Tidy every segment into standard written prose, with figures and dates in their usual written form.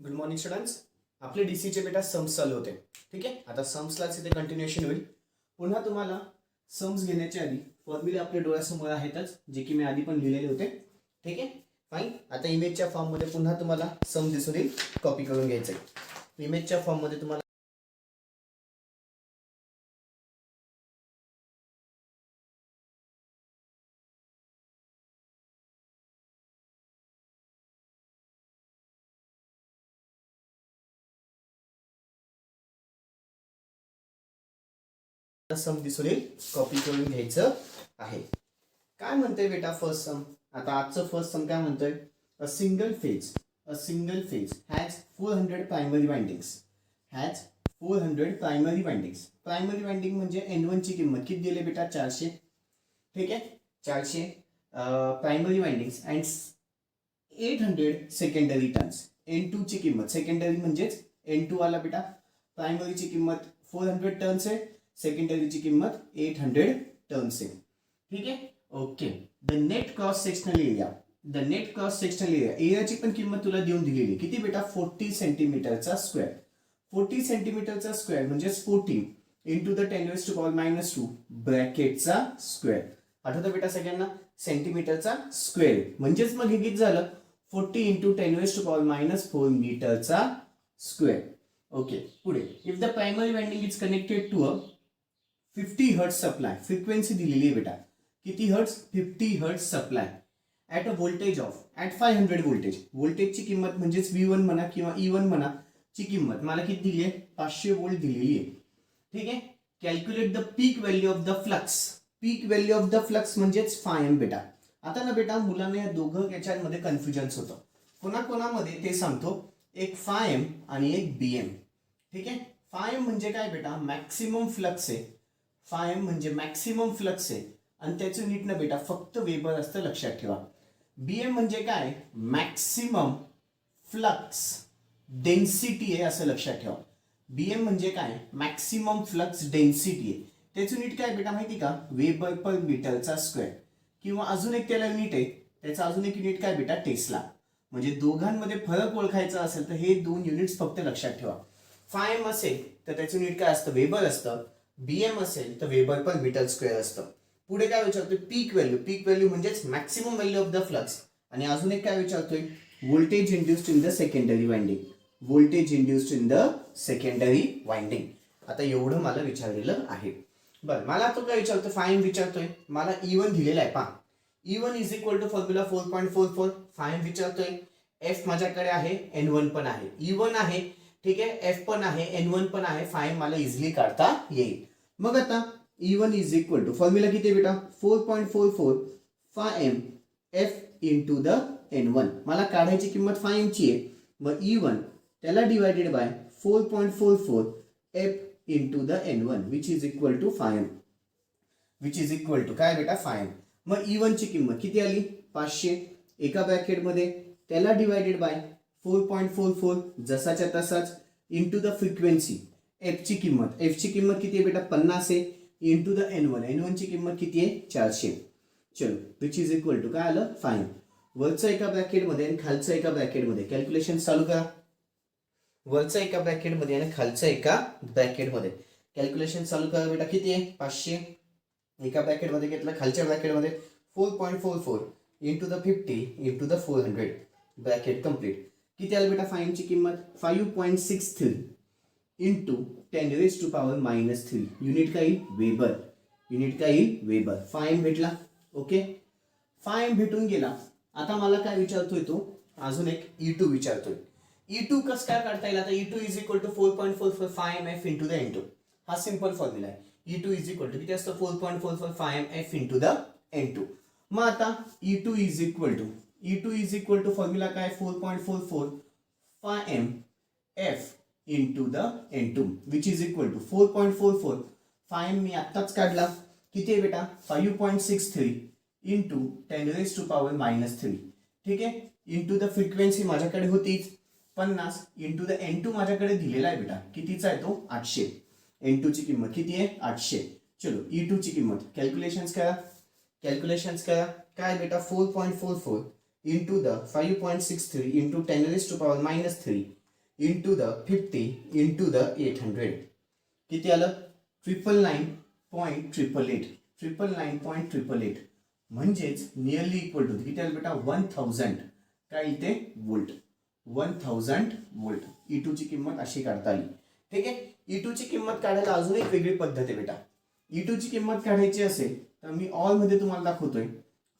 Good morning students. आपले डीसीचे बेटा sums चालू होते. ठीक आहे, आता सम्सलाच इथे कंटिन्युएशन होईल. पुन्हा तुम्हाला सम्स घेण्याच्या आधी फॉर्म्युले आपल्या डोळ्यासमोर आहेतच, जे की मी आधी पण लिहिलेले होते. ठीक आहे, फाईन. आता इमेजच्या फॉर्ममध्ये पुन्हा तुम्हाला सम दिसून येईल, कॉपी करून घ्यायचं आहे. इमेजच्या फॉर्ममध्ये तुम्हाला सम दिसून येईल, कॉपी करून घ्यायचं आहे. काय म्हणतोय बेटा फर्स्ट सम? आता आजचं फर्स्ट सम काय म्हणतोय? अ single phase has 400 primary windings. Primary winding म्हणजे N1 ची किंमत किती दिली बेटा? 400. ठीक आहे, 400 primary windings and 800 secondary turns. N2 ची किंमत, सेकंडरी म्हणजेच N2 आला बेटा. प्रायमरीची किंमत 400 टर्न्स आहे, सेकंडरीची किंमत 800 टर्न्स आहे. ठीक आहे, okay. The net cross sectional एरियाची पण किंमत तुला देऊन दिलेली किती बेटा? 40 सेंटीमीटरचा स्क्वेअर. 40 सेंटीमीटरचा स्क्वेअर म्हणजे 40 इंटू द 10⁻⁻² ब्रॅकेटचा स्क्वेअर. आठवतं बेटा सगळ्यांना? सेंटीमीटरचा स्क्वेअर म्हणजेच मग हे किती झालं? 40 इंटू 10⁻⁻4 मीटरचा स्क्वेअर. ओके, पुढे. If the primary winding is connected to a 50 hertz supply, frequency दिलेली आहे बेटा. किती hertz? 50 hertz supply at a voltage of at 500 voltage. व्होल्टेजची किंमत म्हणजेच V1 म्हणा किंवा E1 म्हणा ची किंमत मला किती दिली आहे? 500 व्होल्ट दिलेली आहे. ठीक आहे, calculate the peak value of the flux. Peak value of the flux म्हणजेच φm बेटा. आता ना बेटा मुलांना या दोघं याच्यामध्ये कन्फ्युजन होतं. कोणाकोणामध्ये ते सांगतो, एक φm आणि एक bm. ठीक आहे, φm म्हणजे काय बेटा? मॅक्सिमम फ्लक्स आहे. φm म्हणजे मॅक्सिमम फ्लक्स आहे आणि त्याचं युनिट ना बेटा फक्त वेबर असतं, लक्षात ठेवा. bm म्हणजे काय? मॅक्सिमम फ्लक्स डेन्सिटी आहे, असं लक्षात ठेवा. bm म्हणजे काय? मॅक्सिमम फ्लक्स डेन्सिटी आहे. त्याचं युनिट काय बेटा माहिती का? वेबर पर मीटरचा स्क्वेअर. किंवा अजून एक त्याला युनिट आहे, त्याचा अजून एक युनिट काय बेटा? टेस्ला. म्हणजे दोघांमध्ये फरक ओळखायचा असेल तर हे दोन युनिट्स फक्त लक्षात ठेवा. φm असेल तर त्याचं युनिट काय असतं? वेबर असतं. bm असेल तर वेबर पर मीटर स्क्वेअर असतं. पुढे काय विचारतोय? पीक व्हॅल्यू. पीक व्हॅल्यू म्हणजेच maximum value of the flux. आणि अजून एक काय विचारतोय? Voltage induced in the secondary winding. Voltage induced in the secondary winding. आता एवढं मला विचारलेलं आहे. बरं, मला तो काय विचारतो? φm विचारतोय. मला E1 दिलेला आहे पहा. E1 is equal to formula 4.44. φm विचारतोय. F माझ्याकडे आहे, N1 पण आहे. E1 आहे, ठीक आहे, F पण आहे, N1 पण आहे. φm मला इझिली काढता येईल. मग आता E1 is equal to formula किती आहे बेटा? 4.44 φm F into the N1. मला काढायची किंमत φm ची आहे. मग E1 त्याला divided by 4.44 F into the N1 which is equal to φm. Which is equal to काय बेटा? φm. मग E1 ची किंमत किती आली? 500. एका ब्रॅकेटमध्ये त्याला डिवायडेड बाय 4.44 जसाच्या तसाच इंटू द फ्रिक्वेन्सी. F ची किंमत किती आहे बेटा? 50 आहे. इंटू द N1 ची किंमत किती आहे? 400. चलो, विच इज इक्वल टू काय आलं? φm. वरचं एका ब्रॅकेटमध्ये आणि खालचं एका ब्रॅकेटमध्ये कॅल्क्युलेशन चालू करा. वरचं एका ब्रॅकेटमध्ये आणि खालचं एका ब्रॅकेटमध्ये कॅल्क्युलेशन चालू करा बेटा. किती आहे? 500 एका ब्रॅकेटमध्ये घेतलं, खालच्या ब्रॅकेटमध्ये 4.44 into the 50 into the 400 bracket complete. किती आलं बेटा φm ची किंमत? 5.63 इंटू 10⁻⁻3. युनिट काय? वेबर. युनिट काय? वेबर. φm भेटला. ओके, φm भेटून गेला. आता मला काय विचारतोय तो? अजून एक E2 विचारतोय. E2 कसं काय काढता येईल? आता E2 is equal to 4.44 φm F into the N2. हा सिंपल फॉर्म्युला आहे. E2 इज इक्वल टू किती असतं? 4.44 φm F into the N2. मग आता E2 is equal to formula काय? 4.44 φm F into the N2 which is equal to 4.44 φm मी आत्ताच काढला. किती आहे बेटा? 5.63 इंटू 10⁻⁻3. ठीक आहे, इंटू द फ्रिक्वेन्सी माझ्याकडे होतीच 50 इंटू द N2 माझ्याकडे दिलेला आहे बेटा. कितीचा आहे तो? 800. N2 ची किंमत किती आहे? 800. चलो, E2 ची किंमत कॅल्क्युलेशन्स करा. काय बेटा? 4.44 into the 5.63 into 10⁻⁻3 into the 50 into the 800 किती आलं 999.888 999.888 म्हणजेच नियरली इक्वल टू किती आलं बेटा 1000 काय इथे वोल्ट 1000 वोल्ट E2 ची किंमत अशी काढता आली. ठीक आहे. E2 ची किंमत काढायला अजून एक वेगळी पद्धत आहे बेटा. E2 ची किंमत काढायची असेल तर मी ऑल मध्ये तुम्हाला दाखवतोय.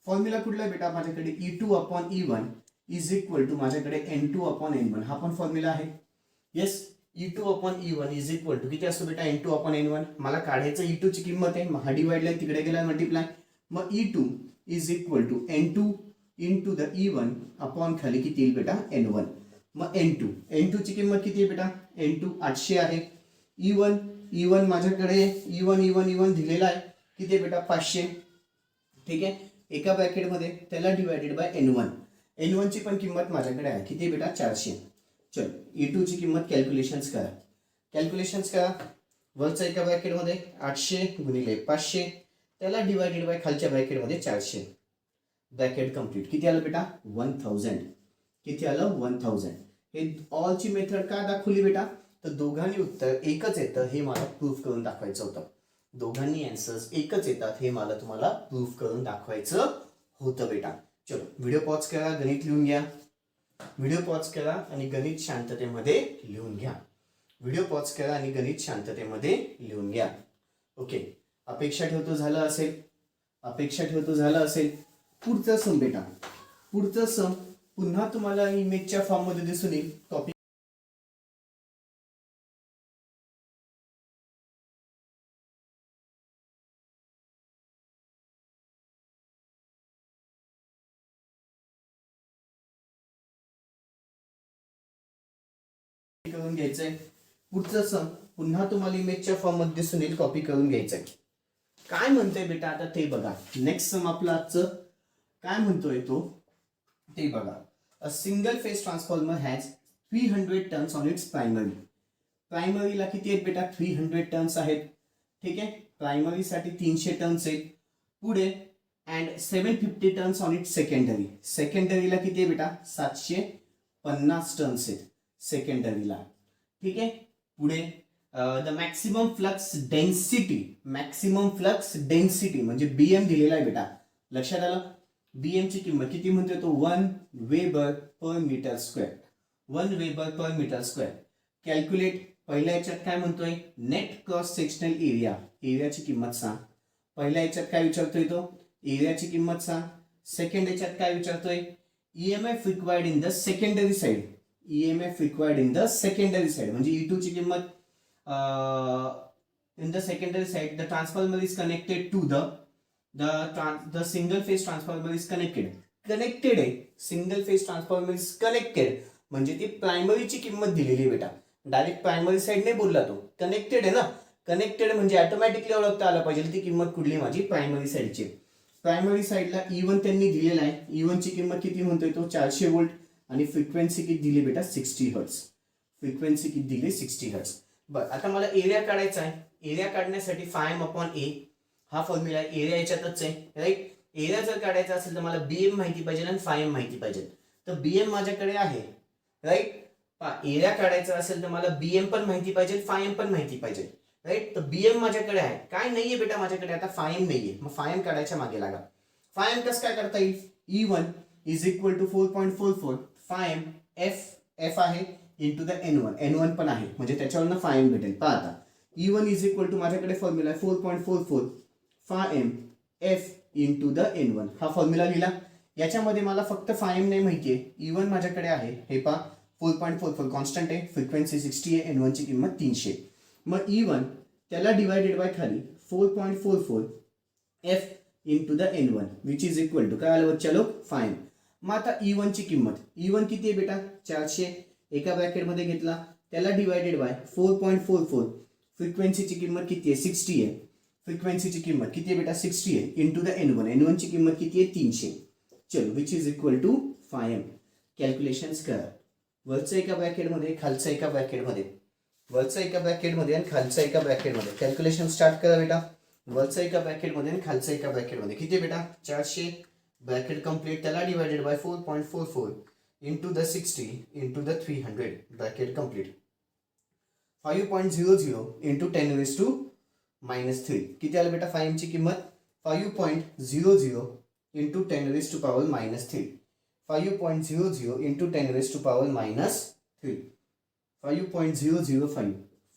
फॉर्म्युला कुठला बेटा माझ्याकडे E2 upon E1 is equal to माझ्याकडे N2 अपॉन N1 हा पण फॉर्म्युला आहे. Yes E2 upon E1 is equal to किती असतो बेटा N2 अपॉन N1 मला काढायचं E2 ची किंमत आहे हा डिवाइड लाईन तिकडे गेला मल्टिप्लाय मग E2 is equal to N2 into the E1 upon खाली किती येईल बेटा N1 मग N2 ची किंमत किती आहे बेटा N2 800 आहे. E1 माझ्याकडे E1 दिलेला आहे किती आहे बेटा 500. ठीक आहे. एका ब्रॅकेट मध्ये त्याला डिवाइडेड बाय N1 ची पण किंमत माझ्याकडे आहे किती बेटा 400. चल E2 ची किंमत कॅल्क्युलेशन्स करा वरच्या एका ब्रॅकेट मध्ये 800 गुणिले 500 त्याला डिवाइडेड बाय खालच्या ब्रॅकेट मध्ये 400 ब्रॅकेट कंप्लीट किती आलं बेटा 1000 किती आलं 1000. हे ऑल ची मेथड का दाखवली बेटा तर दोघांनी उत्तर एकच येतं हे मला प्रूफ करून दाखवायचं होतं. दोघांनी आन्सर्स एकच येतात हे मला तुम्हाला प्रूफ करून दाखवायचं होतं बेटा. चलो व्हिडिओ पॉज करा गणित लिहून घ्या. व्हिडिओ पॉज करा आणि गणित शांततेमध्ये लिहून घ्या. व्हिडिओ पॉज करा आणि गणित शांततेमध्ये लिहून घ्या. ओके अपेक्षा ठेवतो झालं असेल पुढचं सम बेटा पुढचं सम पुन्हा तुम्हाला इमेजच्या फॉर्म मध्ये दिसून येईल. टॉपिक करून घ्यायचंय. पुढचं सम पुन्हा तुम्हाला इमेजच्या फॉर्म मध्ये दिसून येईल कॉपी करून घ्यायचंय. काय म्हणतोय बेटा आता ते बघा. नेक्स्ट सम आपलं आजचं काय म्हणतोय तो ते बघा. A single phase transformer has 300 turns on its प्रायमरीला किती आहेत बेटा 300 टर्न्स आहेत. ठीक आहे. प्रायमरी साठी 300 टर्न्स आहेत. पुढे अँड 750 टर्न्स ऑन इट्स सेकंडरीला किती आहे बेटा 750 टर्न्स आहेत सेकंडरीला. ठीक आहे. पुढे द मॅक्सिमम फ्लक्स डेन्सिटी म्हणजे BM दिलेला आहे बेटा. लक्षात आलं. BM ची किंमत किती म्हणतोय तो 1 weber per metre square. Calculate पहिल्या याच्यात काय म्हणतोय नेट क्रॉस सेक्शनल एरियाची किंमत सांग. पहिल्या याच्यात काय विचारतोय तो एरियाची किंमत सांग. सेकंड याच्यात काय विचारतोय EMF required in the secondary side म्हणजे E2 ची किंमत in the secondary side the transformer is connected to the single phase transformer is connected आहे. Single phase transformer is connected म्हणजे ती प्रायमरीची किंमत दिलेली बेटा. डायरेक्ट प्रायमरी साइड नाही बोलला तो कनेक्टेड आहे ना. कनेक्टेड म्हणजे ऑटोमॅटिकली ओळखता आला पाहिजे ती किंमत कुठली माझी प्रायमरी साइडची. प्रायमरी साइडला E1 त्यांनी दिलेला आहे. E1 ची किंमत किती म्हणतोय तो 400 वोल्ट आणि फ्रिक्वेन्सी किती दिली बेटा 60 हर्ट्ज. बरं आता मला एरिया काढायचा आहे. एरिया काढण्यासाठी φm/a हा फॉर्म्युला एरिया याच्यातच आहे राईट. एरिया जर काढायचा असेल तर मला BM माहिती पाहिजे आणि φm माहिती पाहिजे. तर BM माझ्याकडे आहे राईट. एरिया काढायचा असेल तर मला BM पण माहिती पाहिजे φm पण माहिती पाहिजे राईट. तर BM माझ्याकडे आहे. काय नाहीये बेटा माझ्याकडे आता φm नाहीये. मग φm काढायच्या मागे लागा. φm कसं काय करता येईल E1 is equal to 4.44 φm f आहे इंटू द N1 पण आहे म्हणजे त्याच्यावरनं φm भेटेल. पहा आता E1 इज इक्वल टू माझ्याकडे फॉर्म्युला आहे 4.44 φm f into the N1 हा फॉर्म्युला लिहिला. याच्यामध्ये मला फक्त φm नाही माहितीये. E1 माझ्याकडे आहे हे पहा 4.44 कॉन्स्टंट आहे. फ्रिक्वेन्सी 60 आहे. N1 ची किंमत 300. मग E1 त्याला डिवाइडेड बाय खाली 4.44 f into the N1 which is equal to काय आलं बच्चा लोक φm. मग आता E1 ची किंमत E1 किती आहे बेटा 400 एका ब्रॅकेट मध्ये घेतला त्याला डिवाइडेड बाय 4.44 फ्रिक्वेन्सीची किंमत किती आहे 60 आहे. फ्रिक्वेन्सीची किंमत किती आहे बेटा 60 आहे इंटू द N1 ची किंमत किती आहे 300. चलो which is equal to φm. Calculations करा. वरच्या एका ब्रॅकेट मध्ये खालच्या एका ब्रॅकेट मध्ये आणि खालच्या एका ब्रॅकेट मध्ये कॅल्क्युलेशन स्टार्ट करा बेटा. वरच्या एका ब्रॅकेट मध्ये आणि खालच्या एका ब्रॅकेट मध्ये किती बेटा 400 ब्रॅकेट कंप्लीट त्याला divided by 4.44 into the 60 into the 300 bracket complete. 5.00 into 10 raised to minus 3 किती आलं बेटा 5 ची किंमत 5.00 into 10 raised to power minus 3 5.00 into 10 raised to power minus 3 5.005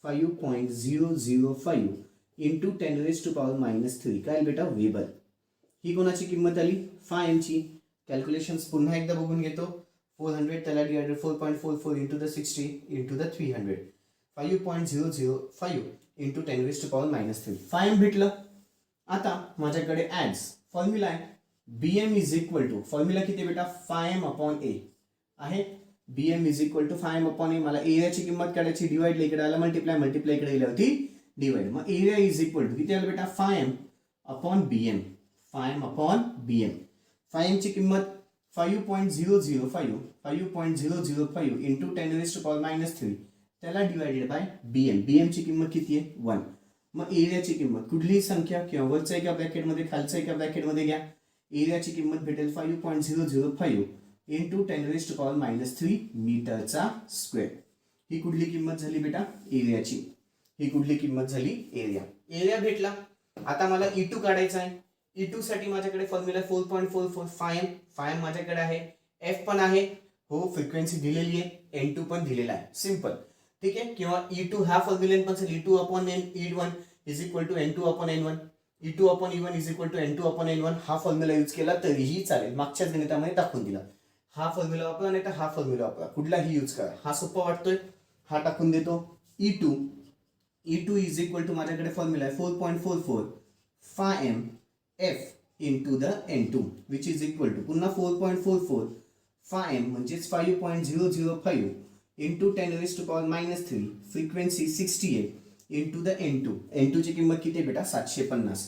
5.005 into 10 raised to power minus 3 काय बेटा वेबर. ही कोणाची किंमत आली 5 ची. कॅल्क्युलेशन्स पुन्हा एकदा बघून घेतो. 400 त्याला divided 4.44 into the 60 into the 300 5.005 into 10 raised to power minus 3 5 भेटलं. आता माझ्याकडे ऍड्स फॉर्म्युला आहे BM is equal to formula किती बेटा 5/a आहे. BM is equal to 5/a. मला एरियाची किंमत काढायची डिवाइड इकडे आला मल्टिप्लाय इकडे आली होती डिवाइड. मग एरिया इज इक्वल टू किती आलं बेटा 5/BM 5/BM. 5 ची किंमत 5.005 into 10 raised to power minus 3 त्याला डिवाइडेड बाय BM. BM ची किंमत किती आहे 1. मग एरियाची किंमत कुठलीही संख्या किंवा वरच्या एका ब्रॅकेटमध्ये खालच्या एका ब्रॅकेटमध्ये घ्या. एरियाची किंमत भेटेल 5.005 into 10 raised to power minus 3 मीटरचा स्क्वेअर. ही कुठली किंमत झाली बेटा एरियाची. ही कुठली किंमत झाली एरिया. एरिया भेटला. आता मला E2 काढायचा आहे. E2 साठी माझ्याकडे फॉर्म्युला 4.44 फायम माझ्याकडे आहे. F पण आहे हो फ्रिक्वेन्सी दिलेली आहे. N2 पण दिलेला आहे. सिंपल ठीक आहे. किंवा E2 हा फॉर्म्युला पण असेल E2/E1 is equal to N2/N1 E2/E1 is equal to N2/N1 हा फॉर्म्युला यूज केला तरीही चालेल. मागच्याच गणितामध्ये दाखवून दिला. हा फॉर्म्युला वापरा नाही तर हा फॉर्म्युला वापरा कुठलाही यूज करा. हा सोपा वाटतोय हा टाकून देतो. E2 इज इक्वल टू माझ्याकडे फॉर्म्युला आहे 4.44 5m F into the N2 which is equal to पुन्हा 4.44 5m म्हणजेच 5.005 into 10 raised to power minus 3 frequency 68 into the N2. N2 ची किंमत किती आहे बेटा 750.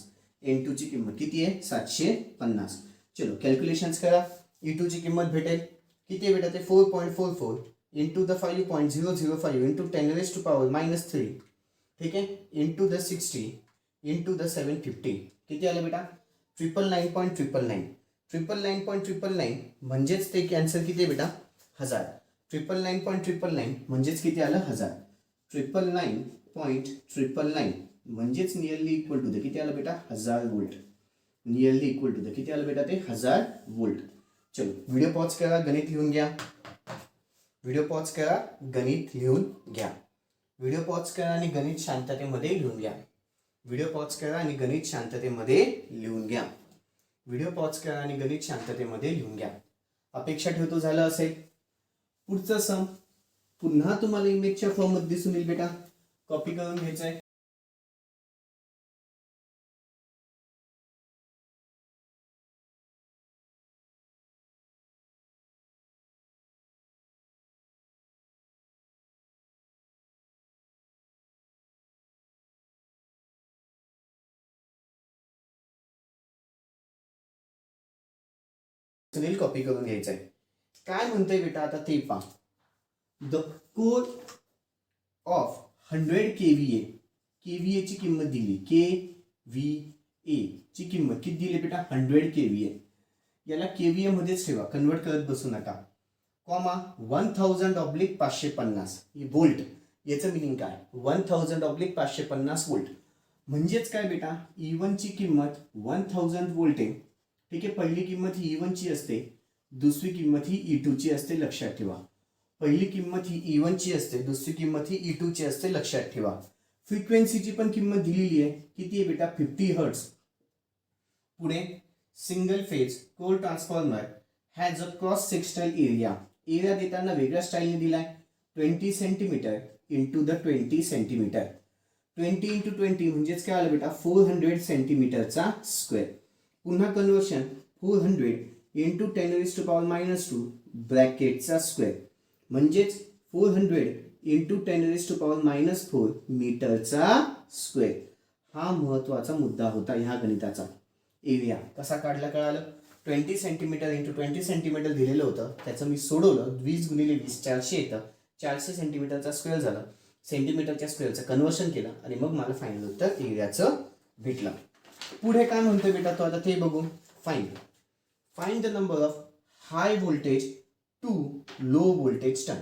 N2 ची किंमत किती आहे 750. चलो कॅल्क्युलेशन्स करा. E2 ची किंमत भेटेल किती आहे बेटा ते 4.44 into the 5.005 into 10 raised to power minus 3 ठीक आहे into the 60 into the 750 किती आलं बेटा 999.999 म्हणजेच ते कॅन्सर किती आहे बेटा 1000. 999.999 म्हणजेच किती आलं 1000. 999.999 म्हणजेच नियरली इक्वल टू द किती आलं बेटा 1000 volt. Nearly equal to the किती आलं बेटा ते 1000 वोल्ट. चलो व्हिडिओ पॉज करा गणित लिहून घ्या. व्हिडिओ पॉज करा गणित लिहून घ्या. व्हिडिओ पॉज करा आणि गणित शांततेमध्ये लिहून घ्या. व्हिडिओ पॉज करा आणि गणित शांततेमध्ये लिहून घ्या. व्हिडिओ पॉज करा आणि गणित शांततेमध्ये लिहून घ्या. अपेक्षा ठेवतो झालं असेल. पुढचं सम पुन्हा तुम्हाला इमेजच्या फॉर्म मध्ये दिसून येईल बेटा. कॉपी करून घ्यायचंय. कॉपी करून घ्यायचंय. काय म्हणतंय बेटा आता ते पहा. The core of 100 kVA kVA ची किंमत दिली. kVA ची किंमत किती दिली बेटा 100 kVA. याला kVA मध्येच ठेवा कन्वर्ट करत बसू नका. Comma 1000/550 volt. याचं मिनिंग काय 1000/550 वोल्ट म्हणजेच काय बेटा E1 ची किंमत 1000 वोल्ट आहे. ठीक आहे. पहिली किंमत ही E1 ची असते. दुसरी किंमत ही E2 ची असते लक्षात ठेवा. पहिली किंमत ही E1 ची असते. दुसरी किंमत ही E2 ची असते लक्षात ठेवा. फ्रिक्वेन्सीची पण किंमत दिलेली आहे किती आहे बेटा 50 हर्ट्ज. पुढे single phase core transformer has a cross sectional area. Area देताना वेगळ्या स्टाईलने दिलाय 20 centimetre into the 20 centimetre. 20 into 20 म्हणजेच काय आलं बेटा 400 सेंटीमीटरचा स्क्वेअर. पुन्हा conversion 400 into 10 raised to power minus 2 ब्रॅकेटचा स्क्वेअर म्हणजेच 400 into 10 raised to power minus 4 मीटरचा स्क्वेअर. हा महत्वाचा मुद्दा होता ह्या गणिताचा. एरिया कसा काढला कळालं. 20 सेंटीमीटर इंटू 20 सेंटीमीटर दिलेलं होतं त्याचं मी सोडवलं 20 गुणिले 20 400 येतं. 400 सेंटीमीटरचा स्क्वेअर झाला. सेंटीमीटरच्या स्क्वेअरचं कन्वर्शन केलं आणि मग मला फायनल उत्तर एरियाचं भेटलं. पुढे काय म्हणतोय बेटा तो आता ते बघू. Find the number of high voltage to low voltage turn.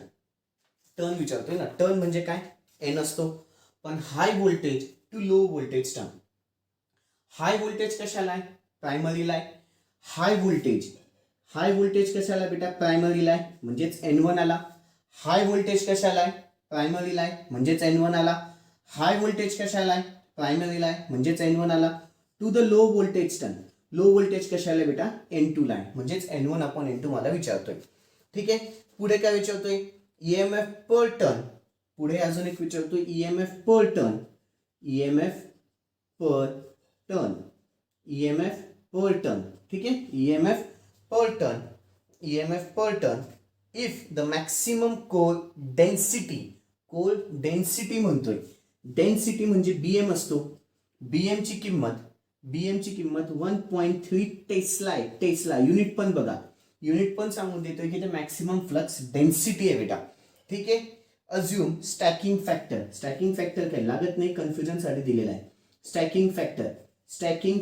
Turn विचारतोय ना, टर्न म्हणजे काय, एन असतो, पण high voltage to low voltage turn. High voltage कशाला आहे, प्रायमरीला आहे. हाय व्होल्टेज कशाला आहे बेटा, प्रायमरीला आहे, म्हणजेच N1 आला. हाय व्होल्टेज कशाला आहे, प्रायमरीला आहे, म्हणजेच N1 आला. हाय व्होल्टेज कशाला आहे, प्रायमरीला आहे, म्हणजेच N1 आला. To the low voltage turn, low voltage कशाला आहे बेटा, N2 ला आहे, म्हणजेच N1 अपॉन N2 मला विचारतोय. ठीक आहे. पुढे काय विचारतोय, EMF पर टर्न. पुढे अजून एक विचारतोय, EMF पर टर्न. EMF पर टर्न, EMF पर टर्न. ठीक आहे. EMF per turn if the maximum core density म्हणतोय, डेन्सिटी म्हणजे BM असतो. BM ची किंमत 1.3 टेस्ला आहे. टेस्ला युनिट पण बघा, युनिट पण सांगून देतोय की ते मॅक्सिमम फ्लक्स डेन्सिटी आहे बेटा. ठीक आहे. अज्युम स्टॅकिंग फॅक्टर काय लागत नाही, कन्फ्युजन साठी दिलेला आहे. स्टॅकिंग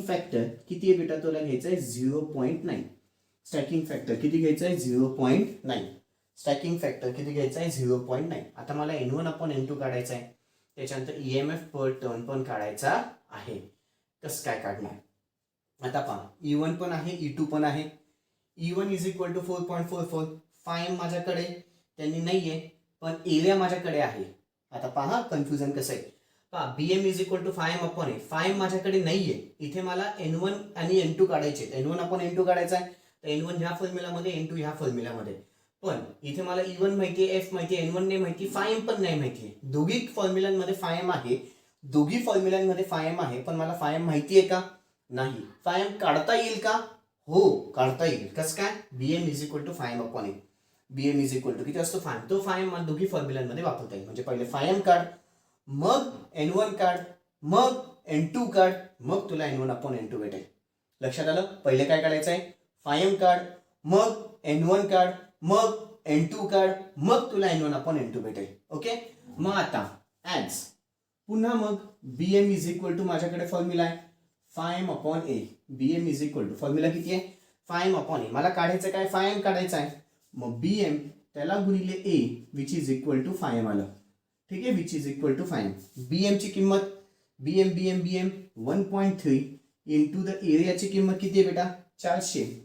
फॅक्टर किती आहे बेटा, तुला घ्यायचा आहे 0.9. स्टॅकिंग फॅक्टर किती घ्यायचा आहे, 0.9. स्टॅकिंग फॅक्टर किती घ्यायचा आहे, 0.9. आता मला N1 अपॉन N2 काढायचा आहे, त्याच्यानंतर EMF पर टर्न पण काढायचा आहे. कसं काय काढणार, आता पहा, E1 पण आहे, E2 पण आहे. E1 is equal to 4.44. फायम माझ्याकडे त्यांनी नाहीये, पण एरिया माझ्याकडे आहे. आता पहा कन्फ्युजन कसं आहे, पहा BM is equal to phi m upon A. Phi m माझ्याकडे नाहीये, इथे मला N1 आणि N2 काढायचे. N1 अपॉन N2 काढायचा आहे, तर N1 ह्या फॉर्म्युलामध्ये, N2 ह्या फॉर्म्युलामध्ये. पण इथे मला E1 माहितीये, F माहितीये, N1 नाही माहिती, फायम पण नाही माहितीये. दोघी फॉर्म्युलांमध्ये फायम आहे, पण मला फायम माहितीये का, नाही. फायम काढता येईल का, हो काढता येईल. कसं काय, BM is equal to phi m upon A. BM is equal to किती असतो, फायम. तो फायम मला दोघी फॉर्म्युलांमध्ये वापरता येईल. म्हणजे पहिले फायम काढ, मग N1 काढ, मग N2 काढ, मग तुला N1 अपॉन N2 भेटेल. लक्षात आलं. पहिले काय काढायचं आहे, फायम काढ, मग N1 काढ, मग N2 काढ, मग तुला N1 अपॉन N2 भेटेल. ओके. मग आता ऍज पुन्हा मग BM इज इक्वल टू माझ्याकडे फॉर्म्युला आहे phi m upon A. BM is equal to formula किती आहे, फायम अपॉन ए. मला काढायचं काय, फायम काढायचं आहे, मग BM त्याला गुणिले A which is equal to phi m आलं. ठीक आहे, which is equal to phi m. BM ची किंमत BM 1.3 इंटू द एरियाची किंमत किती आहे बेटा, 400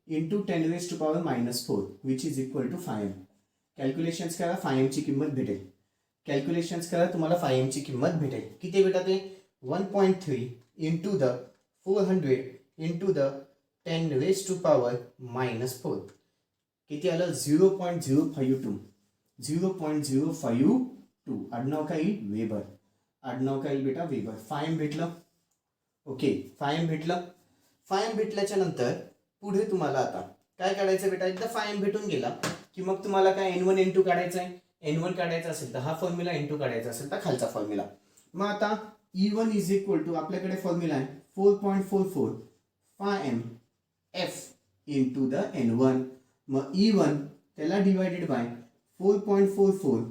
into 10⁻⁻4 which is equal to phi m. Calculations करा, फायमची किंमत भेटेल. कॅल्क्युलेशन्स करा, तुम्हाला फायमची किंमत भेटेल. किती बेटा ते, 1.3 इंटू द 400 इंटू द 10⁻⁻4 किती आलं, 0.052. 0.052. आडनाव काय येईल, वेबर. आडनाव काय येईल बेटा, वेबर. फायम भेटलं. ओके, फायम भेटल्याच्या नंतर पुढे तुम्हाला आता काय काढायचं बेटा, एकदा फायम भेटून गेला की मग तुम्हाला काय N1 N2 काढायचं आहे. N1 काढायचा असेल तर हा फॉर्म्युला, N2 काढायचा असेल तर खालचा फॉर्म्युला. मग आता E1 इज इक्वल टू आपल्याकडे फॉर्म्युला आहे 4.44 फायम F इंटू द N1. मग E1 त्याला divided by 4.44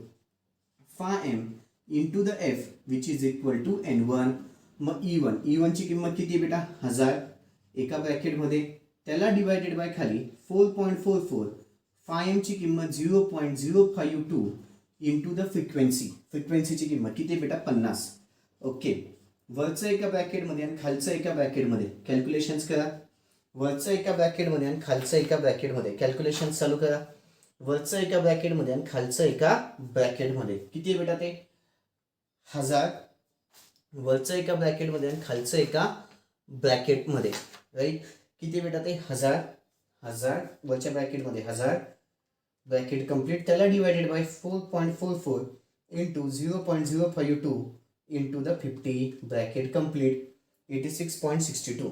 phi m into the F which is equal to N1. मग E1 ची किंमत किती बेटा, 1000 एका ब्रॅकेटमध्ये, त्याला डिवायडेड बाय खाली 4.44 फायम ची किंमत 0.052 इंटू द फ्रिक्वेन्सीची किंमत किती बेटा, 50. ओके. वरचं एका ब्रॅकेटमध्ये आणि खालचं एका ब्रॅकेटमध्ये कॅल्क्युलेशन्स करा. वरचं एका ब्रॅकेटमध्ये आणि खालचं एका ब्रॅकेटमध्ये कॅल्क्युलेशन्स चालू करा. वरचं एका ब्रॅकेटमध्ये आणि खालचं एका ब्रॅकेटमध्ये किती आहे बेटा, ते 1000. वरचं एका ब्रॅकेटमध्ये आणि खालचं एका ब्रॅकेटमध्ये, राईट, किती बेटा ते 1000. वरच्या ब्रॅकेटमध्ये 1000, ब्रॅकेट कंप्लीट, त्याला divided by 4.44 into 0.052 into the 50, bracket complete, 86.62.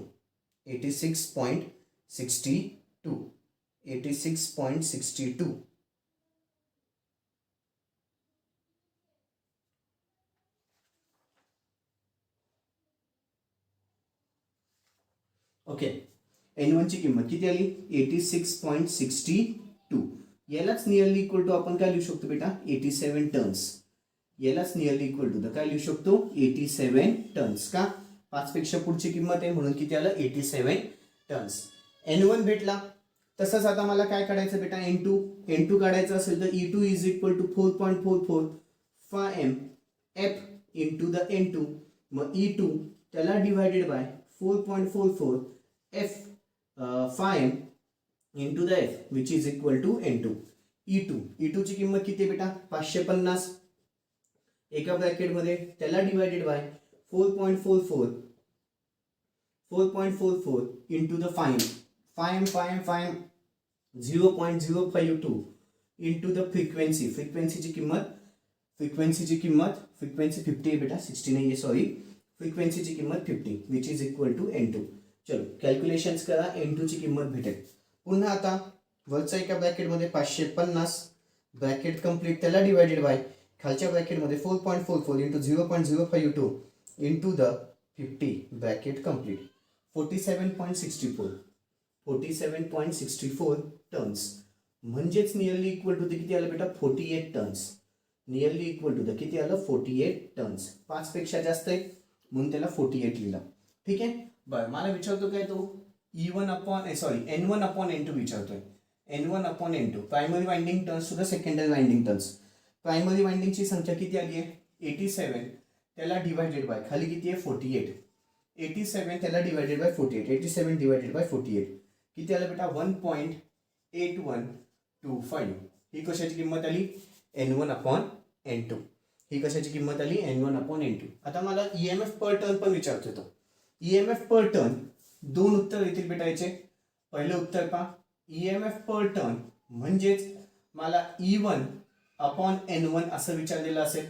86.62. Okay. N1 ची किंमत किती आली, 86.62. यालाच नियरली इक्वल टू आपण काय लिहू शकतो बेटा, 87 टर्न्स. यालाच नियरली इक्वल टू काय लिहू शकतो, 87 टर्न्स. का, 5 पेक्षा पुढची किंमत आहे म्हणून किती आलं, 87 टर्न्स. N1 भेटला तसंच आता मला काय काढायचं बेटा, N2 काढायचं असेल तर E2 is equal to 4.44 5m F into the N2. मग E2 त्याला divided by 4.44 F 5m into the F which is equal to N2. E2 ची किंमत किती आहे बेटा, 550 एका ब्रॅकेटमध्ये, त्याला divided by 4.44 into the 5m 0.052 into the frequency. फ्रिक्वेन्सीची किंमत 50 आहे बेटा, 60 नाही आहे, सॉरी. फ्रिक्वेन्सीची किंमत 50 which is equal to N2. चलो कॅल्क्युलेशन्स करा, N2 ची किंमत भेटेल. पुन्हा आता वरच्या एका ब्रॅकेटमध्ये 550 ब्रॅकेट कंप्लीट, त्याला डिवायडेड बाय खालच्या ब्रॅकेटमध्ये 4.44 into 0.052 into the 50 bracket complete. 47.64 tons, म्हणजेच नियरली इक्वल टू किती आलं बेटा, 48 tons. Nearly equal to the किती आलं, 48 टन्स. 5 पेक्षा जास्त आहे म्हणून त्याला 48 लिहिला. ठीक आहे. बरं, मला विचारतो काय तो, N1 अपॉन N2 विचारतोय. N1 upon N2 primary winding turns to the secondary winding turns. Primary वाइंडिंगची संख्या किती आली आहे, 87. त्याला डिवायडेड बाय खाली किती आहे, 48. 87 त्याला डिवायडेड बाय 48. 87 डिवायडेड बाय 48 किती आलं बेटा, 1.8125. ही कशाची किंमत आली, N1 अपॉन N2. ही कशाची किंमत आली, N1 अपॉन N2. आता मला EMF पर टर्न पण विचारतोय तो. EMF पर टर्न 2 उत्तर येतील बेटा याचे. पहिलं उत्तर पहा, EMF पर टर्न म्हणजेच मला E1 अपॉन N1 असं विचारलेलं असेल.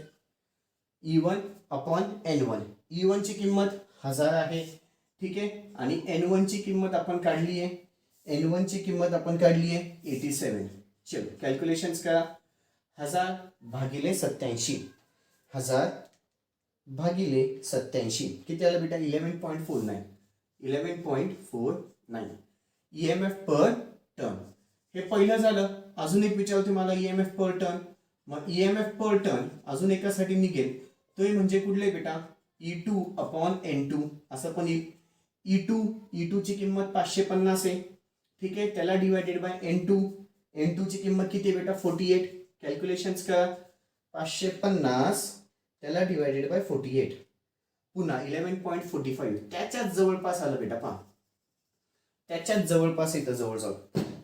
E1 upon N1. E1 ची किंमत 1000 आहे. ठीक आहे. आणि N1 ची किंमत आपण काढली आहे. N1 ची किंमत आपण काढली आहे 87. चलो कॅल्क्युलेशन्स करा. 1000 भागिले 87. 1000 भागिले 87 किती आलं बेटा, 11.49. 11.49 EMF पर टर्न. हे पहिलं झालं. अजून एक विचारतो मला EMF पर टर्न. मग EMF पर टर्न अजून एकासाठी निघेल, तो म्हणजे कुठले बेटा, E2 अपॉन N2 असं पण येईल. E2 ची किंमत 550 आहे. ठीक आहे. त्याला डिवायडेड बाय N2 ची किंमत किती बेटा, 48. कॅल्क्युलेशन्स करा. 550 त्याला डिवायडेड बाय 48 पुन्हा 11.45 त्याच्याच जवळपास आलं बेटा. पहा त्याच्याच जवळपास येतं, जवळजवळ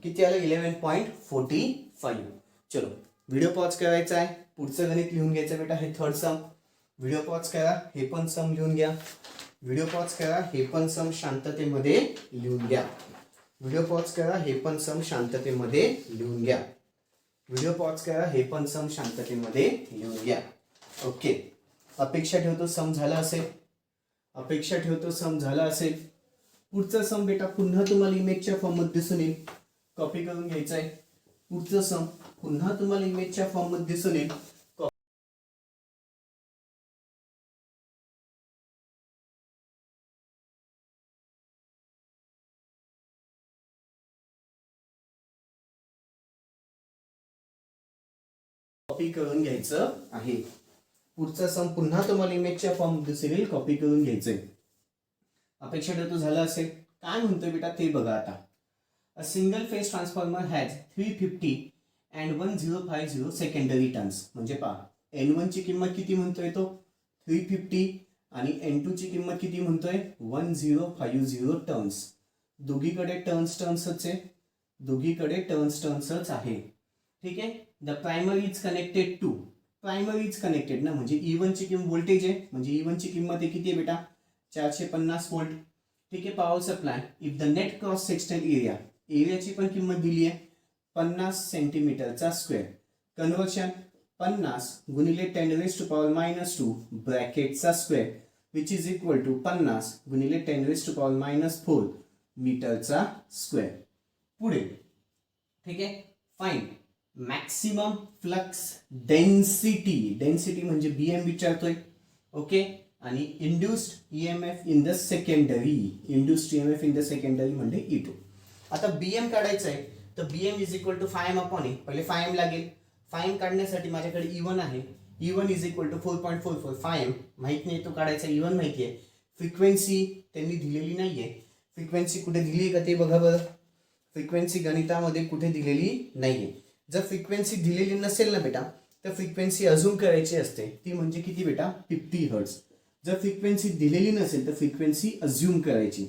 किती आलं, 11.45. चलो व्हिडिओ पॉज करायचा आहे. पुढचं गणित लिहून घ्यायचं बेटा, हे थर्ड सम. व्हिडिओ पॉज करा, हे पण सम लिहून घ्या. व्हिडिओ पॉज करा, हे पण सम शांततेमध्ये लिहून घ्या. व्हिडिओ पॉज करा, हे पण सम शांततेमध्ये लिहून घ्या. व्हिडिओ पॉज करा, हे पण सम शांततेमध्ये लिहून घ्या. ओके. अपेक्षा ठेवतो सम झाला असेल. पुढचं सम बेटा पुन्हा तुम्हाला इमेजच्या फॉर्ममध्ये दिसून येईल. कॉपी करून घ्यायचं आहे. पुढचं सम पुन्हा तुम्हाला इमेजच्या फॉर्ममध्ये दिसून येईल. कॉपी करून घ्यायचं आहे. पुढचा सम पुन्हा तुम्हाला इमेजच्या फॉर्म दिसेल, कॉपी करून घ्यायचंय. अपेक्षा ठेवतो झालं असेल. काय म्हणतोय बेटा ते बघा आता. अ single phase transformer has 350 and 1050 secondary turns. म्हणजे पहा N1 ची किंमत किती म्हणतोय तो, 350 आणि N2 ची किंमत किती म्हणतोय, 1050 टर्न्स. दोघीकडे टर्न्सच आहे. ठीक आहे. द प्रायमरी इज कनेक्टेड ना, म्हणजे E1 ची किंमत व्होल्टेज आहे, म्हणजे E1 ची किंमत आहे किती आहे बेटा, 450 व्होल्ट. ठीक आहे. Power supply if the net cross sectional एरियाची पण किंमत दिली आहे 50 सेंटीमीटरचा स्क्वेअर. कन्वर्शन 50 गुणिले 10⁻⁻² ब्रॅकेटचा square which is equal to 50 गुणिले 10⁻⁴ मीटरचा स्क्वेअर. पुढे ठीक आहे. फाइंड मॅक्सिमम फ्लक्स डेन्सिटी म्हणजे BM विचारतोय. ओके. आणि induced EMF in the secondary म्हणजे E2. आता BM काढायचं आहे तर BM is equal to 5m upon A. पहिले 5m लागेल. 5m काढण्यासाठी माझ्याकडे E1 आहे. E1 is equal to 4.44 5m माहित नाही, तो काढायचा. E1 माहिती आहे. फ्रिक्वेन्सी त्यांनी दिलेली नाहीये. फ्रिक्वेन्सी कुठे दिली आहे का ते बघा बरं. फ्रिक्वेन्सी गणितामध्ये कुठे दिलेली नाहीये. जर फ्रिक्वेन्सी दिलेली नसेल ना बेटा तर फ्रिक्वेन्सी अझूम करायची असते, ती म्हणजे किती बेटा 50 हर्ट्ज. जर फ्रिक्वेन्सी दिलेली नसेल तर फ्रिक्वेन्सी अझ्युम करायची.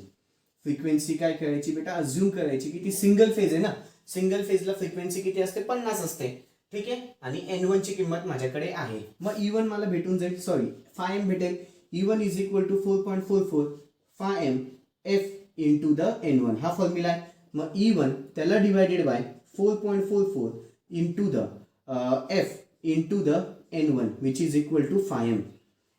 फ्रिक्वेन्सी काय करायची बेटा अझ्युम करायची की ती सिंगल फेज आहे ना, सिंगल फेजला फ्रिक्वेन्सी किती असते 50 असते. ठीक आहे, आणि N1 ची किंमत माझ्याकडे आहे. मग E1 मला भेटून जाईल, सॉरी φm भेटेल. E1 is equal to 4.44 φm f into the N1 हा फॉर्म्युला आहे. मग E1 त्याला divided by 4.44 into the f into the N1 which is equal to φm.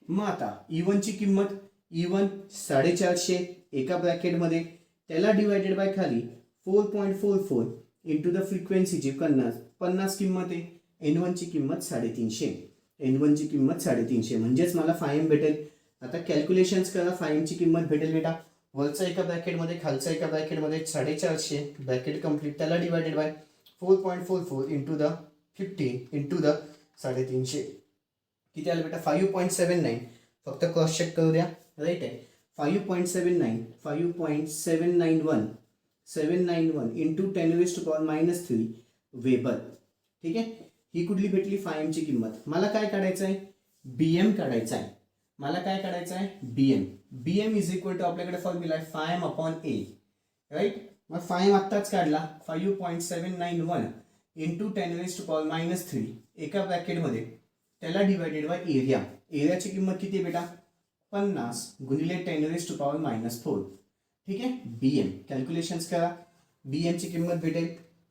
मग आता E1 ची किंमत E1 450 एका ब्रॅकेटमध्ये, त्याला डिवायडेड बाय खाली 4.44 इंटू द फ्रिक्वेन्सीची 50 किंमत आहे. N1 ची किंमत 350, N1 ची किंमत 350 म्हणजेच मला φm भेटेल. आता कॅल्क्युलेशन्स करा, φm ची किंमत भेटेल बेटा वरचा एका ब्रॅकेटमध्ये खालचा एका ब्रॅकेटमध्ये 450 ब्रॅकेट कंप्लीट, त्याला divided by 4.44 into the 50 into the 350 किती आलं बेटा 5.79. फक्त क्रॉस चेक करू द्या, राईट आहे 5.79 5.791 इंटू 10⁻³ वेबर. ठीक आहे, ही कुठली भेटली φm ची किंमत. मला काय काढायचं आहे bm काढायचं आहे. मला काय काढायचं आहे bm इज इक्वल टू आपल्याकडे फॉर्म्युला आहे φm अपॉन a, राईट. मग φm आत्ताच काढला 5.791 इंटू 10⁻³ एका ब्रॅकेटमध्ये, त्याला डिवायडेड बाय एरिया. एरियाची किंमत किती आहे बेटा 50 गुणिले 10⁻⁴. ठीक आहे, bm कॅल्क्युलेशन्स करा. bm ची किंमत भेटेल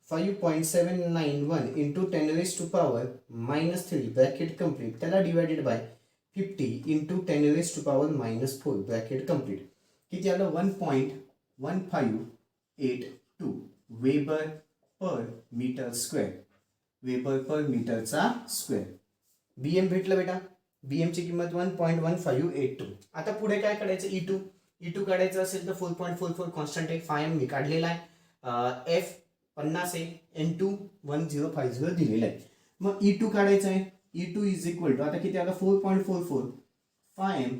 5.791 इंटू 10⁻³ ब्रॅकेट कंप्लीट, त्याला divided by 50 into 10⁻⁴ bracket complete. किती आलं 1.1582 weber per metre square, weber per मीटरचा स्क्वेअर. bm भेटलं बेटा, bm ची किंमत 1.1582. आता पुढे काय काढायचं E2 काढायचं असेल तर 4.44 कॉन्स्टंट आहे, φm मी काढलेला आहे, f 50 आहे, N2 1050 दिलेलं आहे. मग E2 काढायचं आहे. E2 इज इक्वल टू आता किती आलं 4.44 φm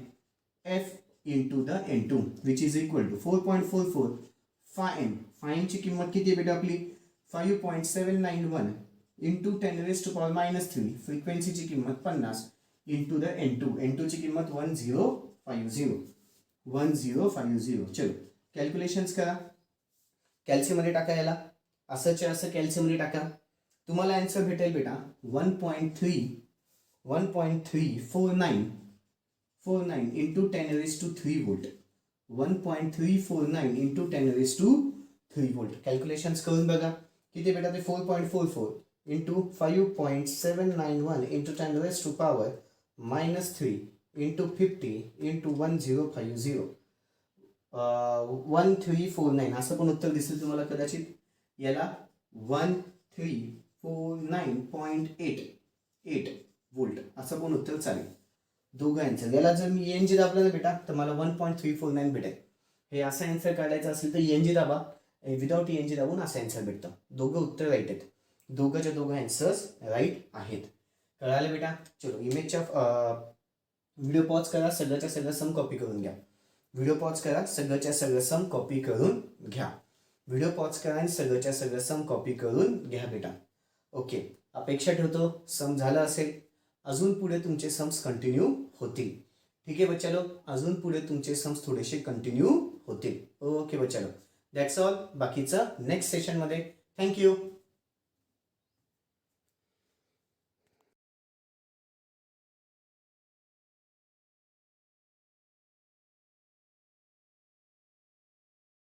f into the N2 which is equal to 4.44 φm ची किंमत किती बेटा आपली 5.791 इंटू 10⁻³ फ्रिक्वेन्सीची किंमत 50 इंटू द N2 ची किंमत 1050. चलो कॅल्क्युलेशन्स करा, कॅल्सीमध्ये टाका, याला असंच्या असं कॅल्सीमध्ये टाका. तुम्हाला आन्सर भेटेल बेटा 1.349 into 10⁻³ volt, 1.349 into 10⁻³ volt. Calculations करून बघा किती बेटा ते 4.44 इंटू 5.791 इंटू 10⁻³ इंटू 50 इंटू 1050 1349 असं पण उत्तर दिसेल तुम्हाला कदाचित. याला 1349.88 वोल्ट असं पण उत्तर चालेल. दोघं आन्सर. याला जर मी ENG दाबलं ना बेटा तर मला 1.349 भेटेल. हे असं आन्सर काढायचं असेल तर ENG दाबा, विदाउट ENG दाबून असं आन्सर भेटतं. दोघं उत्तर राईट आहेत, दोघंच्या दोघं आन्सर्स राईट आहेत. कळालं बेटा. चलो इमेजच्या व्हिडिओ पॉज करा, सगळ्याच्या सगळं सम कॉपी करून घ्या. व्हिडिओ पॉज करा, सगळ्याच्या सगळं सम कॉपी करून घ्या. व्हिडिओ पॉज करा आणि सगळ्याच्या सगळं सम कॉपी करून घ्या बेटा. ओके, अपेक्षा ठेवतो सम झालं असेल. अजून पुढे तुमचे सम्स कंटिन्यू होतील. ठीक आहे बच्चालो, अजून पुढे तुमचे सम्स थोडेसे कंटिन्यू होतील. ओके बच्चालो, दॅट्स ऑल. बाकीचं नेक्स्ट सेशनमध्ये. थँक्यू.